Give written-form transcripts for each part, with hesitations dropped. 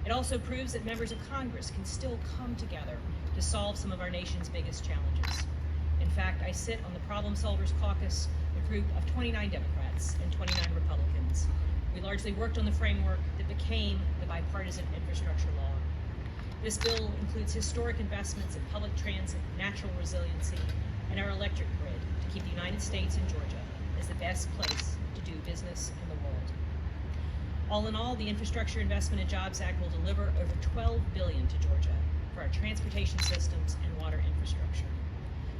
It also proves that members of Congress can still come together to solve some of our nation's biggest challenges. In fact, I sit on the Problem Solvers Caucus, a group of 29 Democrats and 29 Republicans. We largely worked on the framework that became the bipartisan infrastructure law. This bill includes historic investments in public transit, natural resiliency, and our electric grid to keep the United States and Georgia as the best place to do business in the world. All in all, the Infrastructure Investment and Jobs Act will deliver over $12 billion to Georgia for our transportation systems and water infrastructure.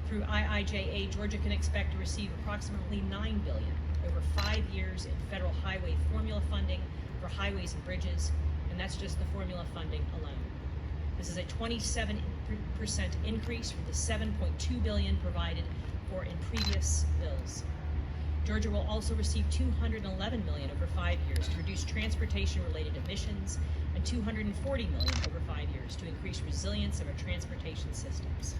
Through IIJA, Georgia can expect to receive approximately $9 billion over 5 years in federal highway formula funding for highways and bridges, and that's just the formula funding alone. This is a 27% increase from the $7.2 billion provided for in previous bills. Georgia will also receive $211 million over 5 years to reduce transportation-related emissions and $240 million over 5 years to increase resilience of our transportation systems.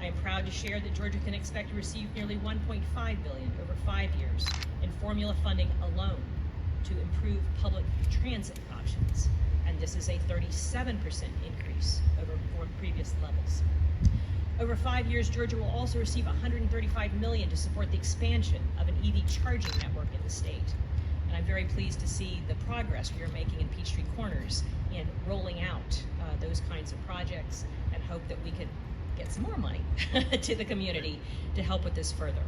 I am proud to share that Georgia can expect to receive nearly $1.5 billion over 5 years in formula funding alone to improve public transit options, and this is a 37% increase over previous levels. Over 5 years, Georgia will also receive $135 million to support the expansion of an EV charging network in the state. And I'm very pleased to see the progress we are making in Peachtree Corners in rolling out those kinds of projects, and hope that we can get some more money to the community to help with this further.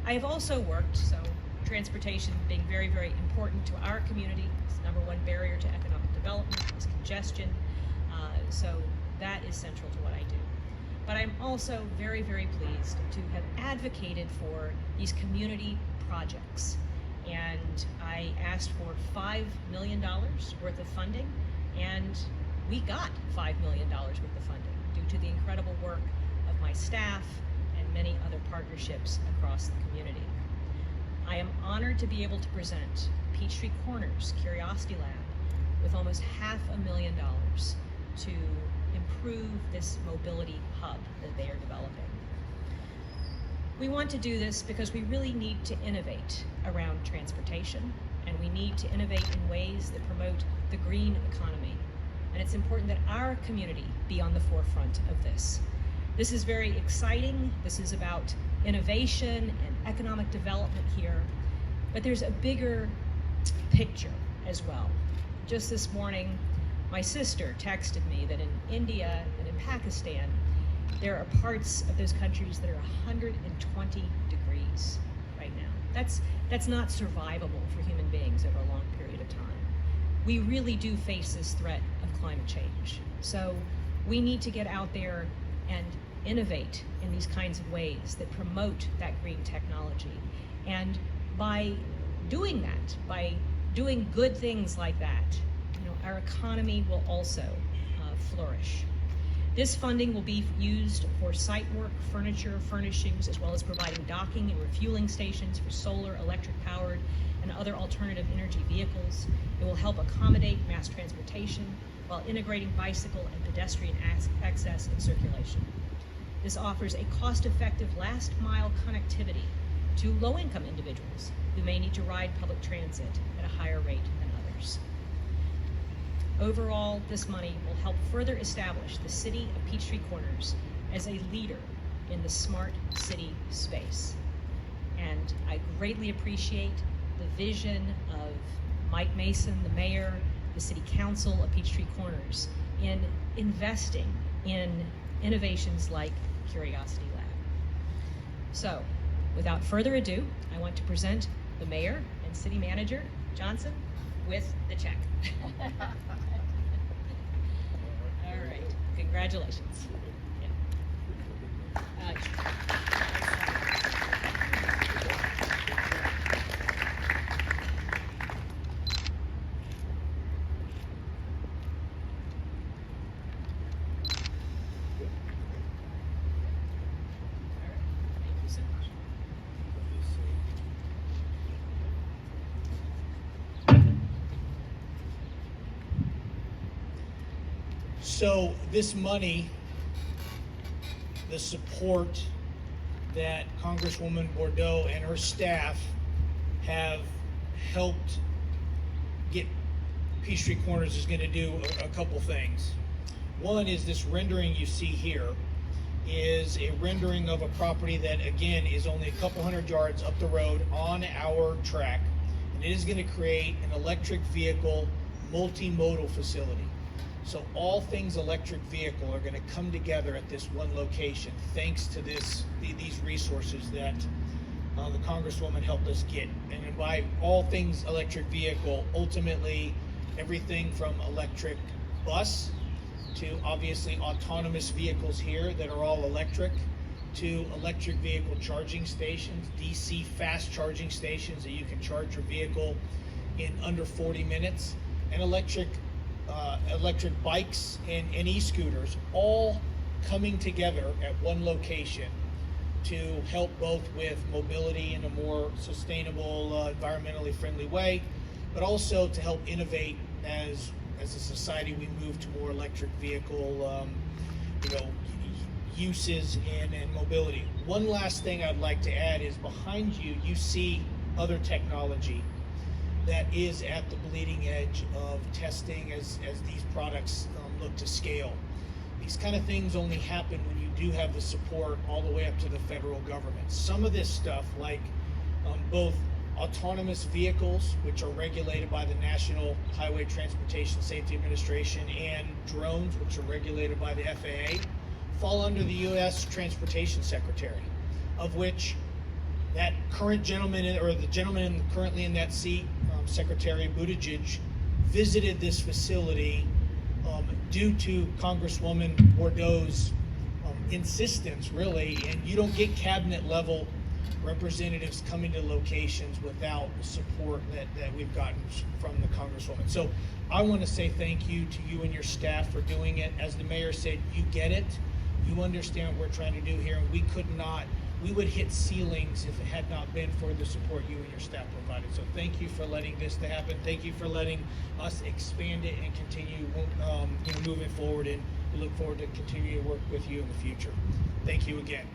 I have also worked, so transportation being very, very important to our community. It's the #1 barrier to economic development is congestion, so that is central to what I do. But I'm also very, very pleased to have advocated for these community projects. And I asked for $5 million worth of funding, and we got $5 million worth of funding due to the incredible work of my staff and many other partnerships across the community. I am honored to be able to present Peachtree Corners Curiosity Lab with almost $500,000 to improve this mobility hub that they are developing. We want to do this because we really need to innovate around transportation, and we need to innovate in ways that promote the green economy. And it's important that our community be on the forefront of this. This is very exciting. This is about innovation and economic development here, but there's a bigger picture as well. Just this morning, my sister texted me that in India and in Pakistan, there are parts of those countries that are 120 degrees right now. That's not survivable for human beings over a long period of time. We really do face this threat of climate change. So we need to get out there and innovate in these kinds of ways that promote that green technology. And by doing that, by doing good things like that, our economy will also flourish. This funding will be used for site work, furniture, furnishings, as well as providing docking and refueling stations for solar, electric-powered, and other alternative energy vehicles. It will help accommodate mass transportation while integrating bicycle and pedestrian access and circulation. This offers a cost-effective last-mile connectivity to low-income individuals who may need to ride public transit at a higher rate than others. Overall, this money will help further establish the city of Peachtree Corners as a leader in the smart city space. And I greatly appreciate the vision of Mike Mason, the mayor, the city council of Peachtree Corners, in investing in innovations like Curiosity Lab. So, without further ado, I want to present the mayor and city manager, Johnson, with the check. All right, congratulations. Yeah. So this money, the support that Congresswoman Bourdeaux and her staff have helped get Peachtree Corners is going to do a couple things. One is this rendering you see here is a rendering of a property that, again, is only a couple hundred yards up the road on our track, and it is going to create an electric vehicle multimodal facility. So all things electric vehicle are going to come together at this one location thanks to these resources that the Congresswoman helped us get. And by all things electric vehicle, ultimately everything from electric bus to obviously autonomous vehicles here that are all electric, to electric vehicle charging stations, DC fast charging stations that you can charge your vehicle in under 40 minutes, and electric bikes and e-scooters, all coming together at one location to help both with mobility in a more sustainable, environmentally friendly way, but also to help innovate as a society we move to more electric vehicle uses and mobility. One last thing I'd like to add is behind you, you see other technology that is at the bleeding edge of testing as these products look to scale. These kind of things only happen when you do have the support all the way up to the federal government. Some of this stuff, like both autonomous vehicles, which are regulated by the National Highway Transportation Safety Administration, and drones, which are regulated by the FAA, fall under the U.S. Transportation Secretary, of which that current gentleman, or the gentleman currently in that seat, Secretary Buttigieg, visited this facility due to Congresswoman Bourdeaux's insistence, really, and you don't get cabinet level representatives coming to locations without the support that we've gotten from the Congresswoman. So I want to say thank you to you and your staff for doing it. As the mayor said, you get it, you understand what we're trying to do here, and we would hit ceilings if it had not been for the support you and your staff provided. So thank you for letting this to happen. Thank you for letting us expand it and continue moving forward, and we look forward to continuing to work with you in the future. Thank you again.